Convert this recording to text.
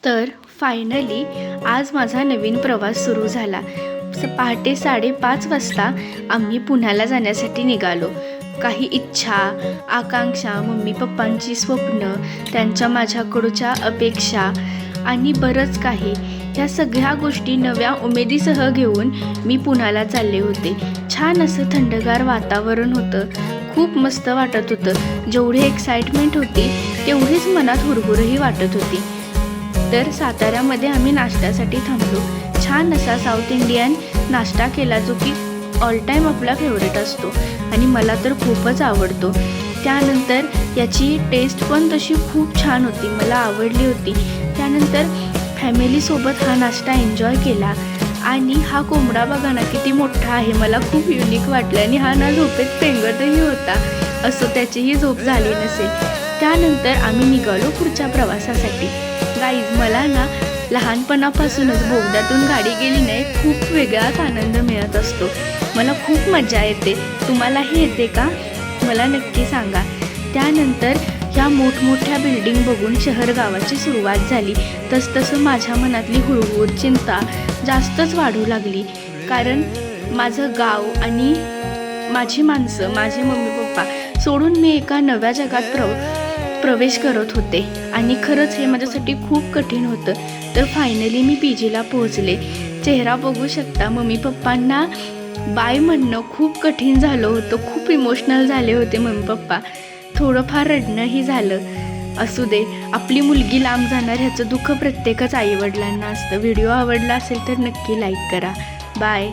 तर फायनली आज माझा नवीन प्रवास सुरू झाला. पहाटे 5:30 वाजता आम्ही पुण्याला जाण्यासाठी निघालो. काही इच्छा, आकांक्षा, मम्मी पप्पांची स्वप्न, त्यांच्या माझ्याकडच्या अपेक्षा आणि बरंच काही, ह्या सगळ्या गोष्टी नव्या उमेदीसह घेऊन मी पुण्याला चालले होते. छान असं थंडगार वातावरण होतं. खूप मस्त वाटत होतं. जेवढी एक्साइटमेंट होती तेवढीच मनात हुरहुरही वाटत होती. तर साताऱ्यामध्ये आम्ही नाश्त्यासाठी थांबलो. छान असा साऊथ इंडियन नाश्ता केला, जो की ऑल टाईम आपला फेवरेट असतो आणि मला तर खूपच आवडतो. त्यानंतर याची टेस्ट पण तशी खूप छान होती, मला आवडली होती. त्यानंतर फॅमिलीसोबत हा नाश्ता एन्जॉय केला. आणि हा कोंबडा बघा ना किती मोठा आहे, मला खूप युनिक वाटलं. आणि हा ना झोपेत पेंगतही होता, असं त्याचीही झोप झाली नसेल. त्यानंतर आम्ही निघालो पुढच्या प्रवासासाठी. गाईज, मला ना लहानपणापासूनच बोगद्यातून गाडी गेली नाही, खूप वेगळाच आनंद मिळत असतो. मला खूप मजा येते. तुम्हालाही येते का? मला नक्की सांगा. त्यानंतर ह्या मोठमोठ्या बिल्डिंग बघून शहर गावाची सुरुवात झाली. तसतसं माझ्या मनातली हुरहुर, चिंता जास्तच वाढू लागली. कारण माझं गाव आणि माझी माणसं, माझे मम्मी पप्पा सोडून मी एका नव्या जगात प्रवेश करत होते. आणि खरंच हे माझ्यासाठी खूप कठीण होतं. तर फायनली मी PGला पोहोचले. चेहरा बघू शकता. मम्मी पप्पांना बाय म्हणणं खूप कठीण झालं होतं. खूप इमोशनल झाले होते मम्मी पप्पा. थोडंफार रडणंही झालं. असू दे, आपली मुलगी लांब जाणार ह्याचं दुःख प्रत्येकच आईवडिलांना असतं. व्हिडिओ आवडला असेल तर नक्की लाईक करा. बाय.